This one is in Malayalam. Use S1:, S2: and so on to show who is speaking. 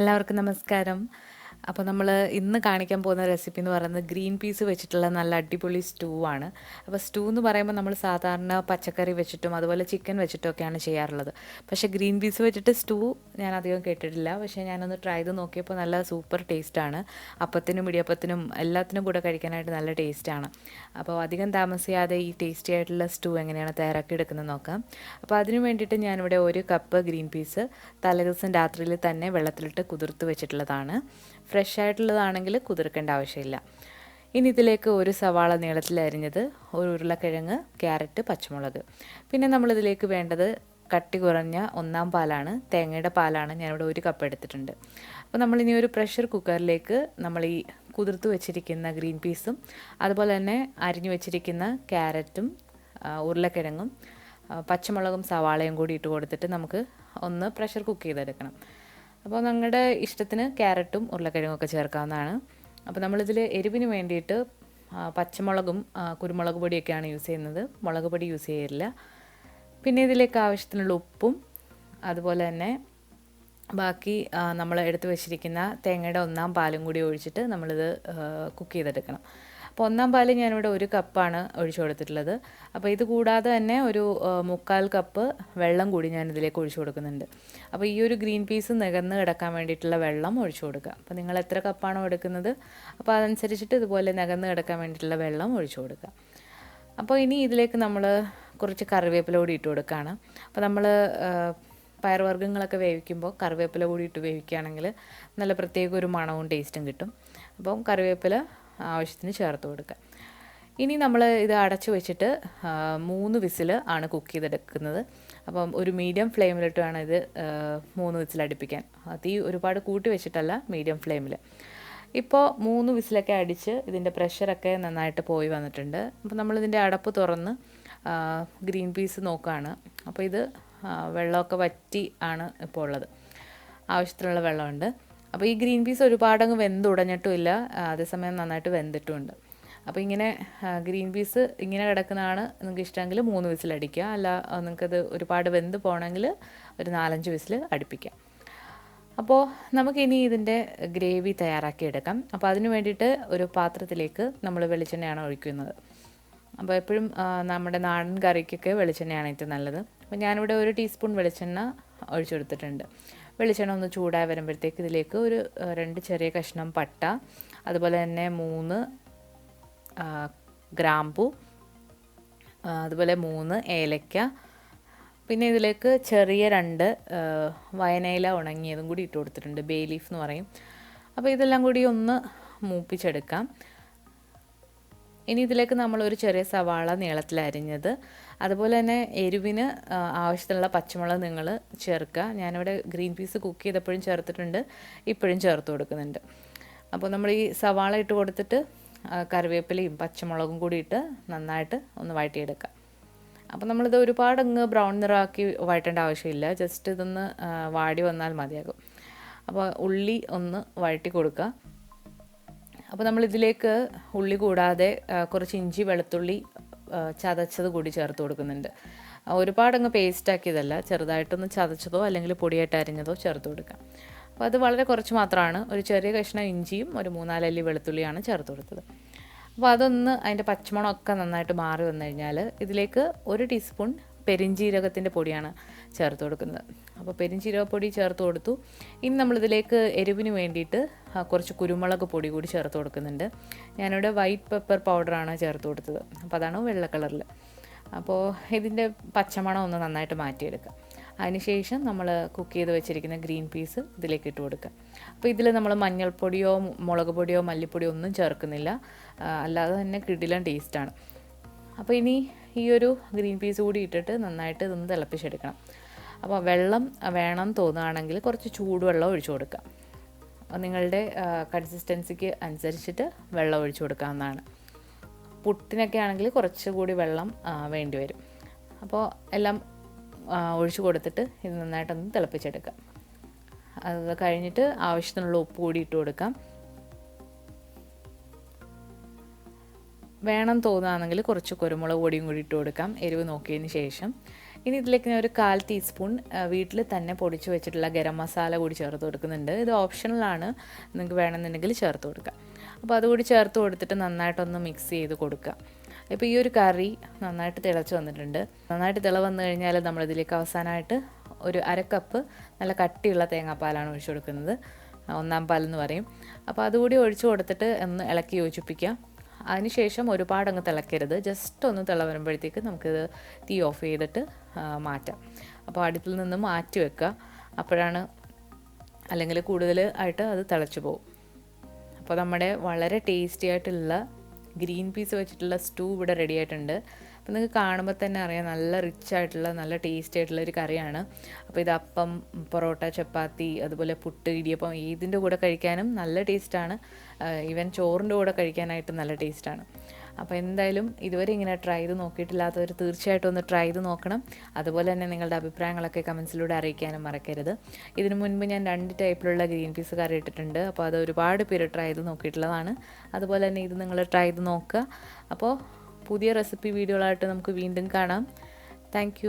S1: എല്ലാവർക്കും നമസ്കാരം. അപ്പോൾ നമ്മൾ ഇന്ന് കാണിക്കാൻ പോകുന്ന റെസിപ്പി എന്ന് പറയുന്നത് ഗ്രീൻ പീസ് വെച്ചിട്ടുള്ള നല്ല അടിപൊളി സ്റ്റൂ ആണ്. അപ്പോൾ സ്റ്റൂ എന്ന് പറയുമ്പോൾ നമ്മൾ സാധാരണ പച്ചക്കറി വെച്ചിട്ടും അതുപോലെ ചിക്കൻ വെച്ചിട്ടും ഒക്കെയാണ് ചെയ്യാറുള്ളത്. പക്ഷേ ഗ്രീൻ പീസ് വെച്ചിട്ട് സ്റ്റൂ ഞാൻ അധികം കേട്ടിട്ടില്ല. പക്ഷേ ഞാനൊന്ന് ട്രൈ ചെയ്ത് നോക്കിയപ്പോൾ നല്ല സൂപ്പർ ടേസ്റ്റാണ്. അപ്പത്തിനും ഇടിയപ്പത്തിനും എല്ലാത്തിനും കൂടെ കഴിക്കാനായിട്ട് നല്ല ടേസ്റ്റാണ്. അപ്പോൾ അധികം താമസിയാതെ ഈ ടേസ്റ്റി ആയിട്ടുള്ള സ്റ്റൂ എങ്ങനെയാണ് തയ്യാറാക്കി എടുക്കുന്നത് നോക്കാം. അപ്പോൾ അതിന് വേണ്ടിയിട്ട് ഞാനിവിടെ 1 കപ്പ് ഗ്രീൻ പീസ് തലേദിവസം രാത്രിയിൽ തന്നെ വെള്ളത്തിലിട്ട് കുതിർത്ത് വെച്ചിട്ടുള്ളതാണ്. ഫ്രഷ് ആയിട്ടുള്ളതാണെങ്കിൽ കുതിർക്കേണ്ട ആവശ്യമില്ല. ഇനി ഇതിലേക്ക് 1 സവാള നീളത്തിൽ അരിഞ്ഞത്, 1 ഉരുളക്കിഴങ്ങ്, ക്യാരറ്റ്, പച്ചമുളക്. പിന്നെ നമ്മളിതിലേക്ക് വേണ്ടത് കട്ടി കുറഞ്ഞ 1-ാം പാലാണ്, തേങ്ങയുടെ പാലാണ്. ഞാനിവിടെ 1 കപ്പ് എടുത്തിട്ടുണ്ട്. അപ്പോൾ നമ്മളിനി ഒരു പ്രഷർ കുക്കറിലേക്ക് നമ്മൾ ഈ കുതിർത്ത് വെച്ചിരിക്കുന്ന ഗ്രീൻ പീസും അതുപോലെ തന്നെ അരിഞ്ഞു വെച്ചിരിക്കുന്ന ക്യാരറ്റും ഉരുളക്കിഴങ്ങും പച്ചമുളകും സവാളയും കൂടി ഇട്ട് കൊടുത്തിട്ട് നമുക്ക് ഒന്ന് പ്രഷർ കുക്ക് ചെയ്തെടുക്കണം. അപ്പോൾ നിങ്ങളുടെ ഇഷ്ടത്തിന് ക്യാരറ്റും ഉരുളക്കിഴങ്ങും ഒക്കെ ചേർക്കാവുന്നതാണ്. അപ്പോൾ നമ്മളിതിൽ എരിവിന് വേണ്ടിയിട്ട് പച്ചമുളകും കുരുമുളക് പൊടിയൊക്കെയാണ് യൂസ് ചെയ്യുന്നത്, മുളക് പൊടി യൂസ് ചെയ്യില്ല. പിന്നെ ഇതിലേക്ക് ആവശ്യത്തിനുള്ള ഉപ്പും അതുപോലെ തന്നെ ബാക്കി നമ്മൾ എടുത്തു വെച്ചിരിക്കുന്ന തേങ്ങയുടെ 1-ാം പാലും കൂടി ഒഴിച്ചിട്ട് നമ്മളിത് കുക്ക് ചെയ്തെടുക്കണം. അപ്പോൾ 1-ാം പാല് ഞാനിവിടെ 1 കപ്പാണ് ഒഴിച്ചു കൊടുത്തിട്ടുള്ളത്. അപ്പോൾ ഇത് കൂടാതെ തന്നെ ഒരു 3/4 കപ്പ് വെള്ളം കൂടി ഞാനിതിലേക്ക് ഒഴിച്ചു കൊടുക്കുന്നുണ്ട്. അപ്പോൾ ഈ ഒരു ഗ്രീൻ പീസ് നികന്ന് കിടക്കാൻ വേണ്ടിയിട്ടുള്ള വെള്ളം ഒഴിച്ചു കൊടുക്കുക. അപ്പോൾ നിങ്ങൾ എത്ര കപ്പാണോ എടുക്കുന്നത് അപ്പോൾ അതനുസരിച്ചിട്ട് ഇതുപോലെ നികന്ന് കിടക്കാൻ വേണ്ടിയിട്ടുള്ള വെള്ളം ഒഴിച്ചു കൊടുക്കുക. അപ്പോൾ ഇനി ഇതിലേക്ക് നമ്മൾ കുറച്ച് കറിവേപ്പില കൂടി ഇട്ട് കൊടുക്കുകയാണ്. അപ്പോൾ നമ്മൾ പയറുവർഗ്ഗങ്ങളൊക്കെ വേവിക്കുമ്പോൾ കറിവേപ്പില കൂടി ഇട്ട് വേവിക്കുകയാണെങ്കിൽ നല്ല പ്രത്യേക ഒരു മണവും ടേസ്റ്റും കിട്ടും. അപ്പം കറിവേപ്പില ആവശ്യത്തിന് ചേർത്ത് കൊടുക്കുക. ഇനി നമ്മൾ ഇത് അടച്ചു വെച്ചിട്ട് 3 വിസിൽ ആണ് കുക്ക് ചെയ്തെടുക്കുന്നത്. അപ്പം ഒരു മീഡിയം ഫ്ലെയിമിലിട്ട് വേണം ഇത് 3 വിസിൽ അടുപ്പിക്കാൻ. തീ ഒരുപാട് കൂട്ടി വെച്ചിട്ടല്ല, മീഡിയം ഫ്ലെയിമിൽ. ഇപ്പോൾ 3 വിസിലൊക്കെ അടിച്ച് ഇതിൻ്റെ പ്രഷറൊക്കെ നന്നായിട്ട് പോയി വന്നിട്ടുണ്ട്. അപ്പോൾ നമ്മളിതിൻ്റെ അടപ്പ് തുറന്ന് ഗ്രീൻ പീസ് നോക്കുകയാണ്. അപ്പോൾ ഇത് വെള്ളമൊക്കെ വറ്റി ആണ് ഇപ്പോൾ ഉള്ളത്, ആവശ്യത്തിനുള്ള വെള്ളമുണ്ട്. അപ്പോൾ ഈ ഗ്രീൻ പീസ് ഒരുപാടങ്ങ് വെന്തുടഞ്ഞിട്ടുമില്ല, അതേസമയം നന്നായിട്ട് വെന്തിട്ടുമുണ്ട്. അപ്പോൾ ഇങ്ങനെ ഗ്രീൻ പീസ് ഇങ്ങനെ കിടക്കുന്നതാണ് നിങ്ങൾക്ക് ഇഷ്ടമെങ്കിൽ 3 വിസിൽ അടിക്കുക. അല്ല നിങ്ങൾക്കത് ഒരുപാട് വെന്ത് പോകണമെങ്കിൽ ഒരു 4-5 വിസിൽ അടുപ്പിക്കാം. അപ്പോൾ നമുക്കിനി ഇതിൻ്റെ ഗ്രേവി തയ്യാറാക്കി എടുക്കാം. അപ്പോൾ അതിന് വേണ്ടിയിട്ട് ഒരു പാത്രത്തിലേക്ക് നമ്മൾ വെളിച്ചെണ്ണയാണ് ഒഴിക്കുന്നത്. അപ്പോൾ എപ്പോഴും നമ്മുടെ നാടൻ കറിക്കൊക്കെ വെളിച്ചെണ്ണയാണ് ഏറ്റവും നല്ലത്. അപ്പോൾ ഞാനിവിടെ 1 ടീസ്പൂൺ വെളിച്ചെണ്ണ ഒഴിച്ചെടുത്തിട്ടുണ്ട്. വെളിച്ചെണ്ണ ഒന്ന് ചൂടായി വരുമ്പോഴത്തേക്ക് ഇതിലേക്ക് ഒരു 2 ചെറിയ കഷ്ണം പട്ട, അതുപോലെ തന്നെ 3 ഗ്രാമ്പു, അതുപോലെ 3 ഏലക്ക, പിന്നെ ഇതിലേക്ക് ചെറിയ 2 വയനയില ഉണങ്ങിയതും കൂടി ഇട്ട് കൊടുത്തിട്ടുണ്ട്, ബേ ലീഫ് എന്ന് പറയും. അപ്പോൾ ഇതെല്ലാം കൂടി ഒന്ന് മൂപ്പിച്ചെടുക്കാം. ഇനി ഇതിലേക്ക് നമ്മളൊരു ചെറിയ സവാള നീളത്തിൽ അരിഞ്ഞത്, അതുപോലെ തന്നെ എരിവിന് ആവശ്യത്തിനുള്ള പച്ചമുളക് നിങ്ങൾ ചേർക്കുക. ഞാനിവിടെ ഗ്രീൻ പീസ് കുക്ക് ചെയ്തപ്പോഴും ചേർത്തിട്ടുണ്ട്, ഇപ്പോഴും ചേർത്ത് കൊടുക്കുന്നുണ്ട്. അപ്പോൾ നമ്മൾ ഈ സവാള ഇട്ട് കൊടുത്തിട്ട് കറിവേപ്പിലയും പച്ചമുളകും കൂടി ഇട്ട് നന്നായിട്ട് ഒന്ന് വഴറ്റിയെടുക്കുക. അപ്പോൾ നമ്മളിത് ഒരുപാട് അങ്ങ് ബ്രൗൺ നിറമാക്കി വഴറ്റേണ്ട ആവശ്യമില്ല, ജസ്റ്റ് ഇതൊന്ന് വാടി വന്നാൽ മതിയാകും. അപ്പോൾ ഉള്ളി ഒന്ന് വഴറ്റി കൊടുക്കുക. അപ്പോൾ നമ്മളിതിലേക്ക് ഉള്ളി കൂടാതെ കുറച്ച് ഇഞ്ചി വെളുത്തുള്ളി ചതച്ചത് കൂടി ചേർത്ത് കൊടുക്കുന്നുണ്ട്. ഒരുപാടങ്ങ് പേസ്റ്റാക്കിയതല്ല, ചെറുതായിട്ടൊന്ന് ചതച്ചതോ അല്ലെങ്കിൽ പൊടിയായിട്ട് അരിഞ്ഞതോ ചേർത്ത് കൊടുക്കാം. അപ്പോൾ അത് വളരെ കുറച്ച് മാത്രമാണ്. ഒരു ചെറിയ കഷ്ണം ഇഞ്ചിയും ഒരു 3-4 അല്ലി വെളുത്തുള്ളിയാണ് ചേർത്ത് കൊടുത്തത്. അപ്പോൾ അതൊന്ന് അതിൻ്റെ പച്ചമണമൊക്കെ നന്നായിട്ട് മാറി വന്നു കഴിഞ്ഞാൽ ഇതിലേക്ക് 1 ടീസ്പൂൺ പെരിഞ്ജീരകത്തിൻ്റെ പൊടിയാണ് ചേർത്ത് കൊടുക്കുന്നത്. അപ്പോൾ പെരിഞ്ജീരകപ്പൊടി ചേർത്ത് കൊടുത്തു. ഇനി നമ്മളിതിലേക്ക് എരിവിന് വേണ്ടിയിട്ട് കുറച്ച് കുരുമുളക് പൊടി കൂടി ചേർത്ത് കൊടുക്കുന്നുണ്ട്. ഞാനിവിടെ വൈറ്റ് പെപ്പർ പൗഡറാണ് ചേർത്ത് കൊടുത്തത്, അപ്പോൾ അതാണ് വെള്ള കളറിൽ. അപ്പോൾ ഇതിൻ്റെ പച്ചമണം ഒന്ന് നന്നായിട്ട് മാറ്റിയെടുക്കുക. അതിനുശേഷം നമ്മൾ കുക്ക് ചെയ്ത് വെച്ചിരിക്കുന്ന ഗ്രീൻ പീസ് ഇതിലേക്ക് ഇട്ട് കൊടുക്കുക. അപ്പോൾ ഇതിൽ നമ്മൾ മഞ്ഞൾപ്പൊടിയോ മുളക് പൊടിയോ മല്ലിപ്പൊടിയോ ഒന്നും ചേർക്കുന്നില്ല, അല്ലാതെ തന്നെ കിടിലൻ ടേസ്റ്റാണ്. അപ്പോൾ ഇനി ഈ ഒരു ഗ്രീൻ പീസ് കൂടി ഇട്ടിട്ട് നന്നായിട്ട് ഇതൊന്ന് തിളപ്പിച്ചെടുക്കണം. അപ്പോൾ വെള്ളം വേണം തോന്നുകയാണെങ്കിൽ കുറച്ച് ചൂടുവെള്ളം ഒഴിച്ചു കൊടുക്കുക. നിങ്ങളുടെ കൺസിസ്റ്റൻസിക്ക് അനുസരിച്ചിട്ട് വെള്ളം ഒഴിച്ചു കൊടുക്കാവുന്നതാണ്. പുട്ടിനൊക്കെ ആണെങ്കിൽ കുറച്ചുകൂടി വെള്ളം വേണ്ടി വരും. അപ്പോൾ എല്ലാം ഒഴിച്ചു കൊടുത്തിട്ട് ഇത് നന്നായിട്ടൊന്ന് തിളപ്പിച്ചെടുക്കാം. അത് കഴിഞ്ഞിട്ട് ആവശ്യത്തിനുള്ള ഉപ്പ് കൂടി ഇട്ട് കൊടുക്കാം. വേണം തോന്നുകയാണെങ്കിൽ കുറച്ച് കുരുമുളക് പൊടിയും കൂടി ഇട്ട് കൊടുക്കാം, എരിവ് നോക്കിയതിന് ശേഷം. ഇനി ഇതിലേക്ക് ഞാൻ ഒരു 1/4 ടീസ്പൂൺ വീട്ടിൽ തന്നെ പൊടിച്ച് വെച്ചിട്ടുള്ള ഗരം മസാല കൂടി ചേർത്ത് കൊടുക്കുന്നുണ്ട്. ഇത് ഓപ്ഷണലാണ്, നിങ്ങൾക്ക് വേണമെന്നുണ്ടെങ്കിൽ ചേർത്ത് കൊടുക്കാം. അപ്പോൾ അതുകൂടി ചേർത്ത് കൊടുത്തിട്ട് നന്നായിട്ടൊന്ന് മിക്സ് ചെയ്ത് കൊടുക്കുക. ഇപ്പോൾ ഈ ഒരു കറി നന്നായിട്ട് തിളച്ച് വന്നിട്ടുണ്ട്. നന്നായിട്ട് തിള വന്നു കഴിഞ്ഞാൽ നമ്മളിതിലേക്ക് അവസാനമായിട്ട് ഒരു 1/2 കപ്പ് നല്ല കട്ടിയുള്ള തേങ്ങാപ്പാലാണ് ഒഴിച്ചു കൊടുക്കുന്നത്, 1-ാം പാലെന്ന് പറയും. അപ്പോൾ അതുകൂടി ഒഴിച്ചു കൊടുത്തിട്ട് ഒന്ന് ഇളക്കി യോജിപ്പിക്കുക. അതിനുശേഷം ഒരുപാട് അങ്ങ് തിളക്കരുത്, ജസ്റ്റ് ഒന്ന് തിള വരുമ്പോഴത്തേക്ക് നമുക്കിത് തീ ഓഫ് ചെയ്തിട്ട് മാറ്റാം. അപ്പോൾ അടുപ്പിൽ നിന്ന് മാറ്റി വെക്കുക, അപ്പോഴാണ്, അല്ലെങ്കിൽ കൂടുതൽ ആയിട്ട് അത് തിളച്ചു പോകും. അപ്പോൾ നമ്മുടെ വളരെ ടേസ്റ്റി ആയിട്ടുള്ള ഗ്രീൻ പീസ് വെച്ചിട്ടുള്ള സ്റ്റൂ ഇവിടെ റെഡി ആയിട്ടുണ്ട്. അപ്പോൾ നിങ്ങൾക്ക് കാണുമ്പോൾ തന്നെ അറിയാം നല്ല റിച്ച് ആയിട്ടുള്ള നല്ല ടേസ്റ്റി ആയിട്ടുള്ള ഒരു കറിയാണ്. അപ്പോൾ ഇത് അപ്പം, പൊറോട്ട, ചപ്പാത്തി, അതുപോലെ പുട്ട്, ഇടിയപ്പം ഇതിൻ്റെ കൂടെ കഴിക്കാനും നല്ല ടേസ്റ്റാണ്. ഈവൻ ചോറിൻ്റെ കൂടെ കഴിക്കാനായിട്ട് നല്ല ടേസ്റ്റാണ്. അപ്പോൾ എന്തായാലും ഇതുവരെ ഇങ്ങനെ ട്രൈ ചെയ്ത് നോക്കിയിട്ടില്ലാത്തവർ തീർച്ചയായിട്ടും ഒന്ന് ട്രൈ ചെയ്ത് നോക്കണം. അതുപോലെ തന്നെ നിങ്ങളുടെ അഭിപ്രായങ്ങളൊക്കെ കമൻസിലൂടെ അറിയിക്കാനും മറക്കരുത്. ഇതിനു മുൻപ് ഞാൻ 2 ടൈപ്പിലുള്ള ഗ്രീൻ പീസ് കറി ഇട്ടിട്ടുണ്ട്. അപ്പോൾ അത് ഒരുപാട് പേര് ട്രൈ ചെയ്ത് നോക്കിയിട്ടുള്ളതാണ്. അതുപോലെ തന്നെ ഇത് നിങ്ങൾ ട്രൈ ചെയ്ത് നോക്കുക. അപ്പോൾ പുതിയ റെസിപ്പി വീഡിയോകളായിട്ട് നമുക്ക് വീണ്ടും കാണാം. താങ്ക്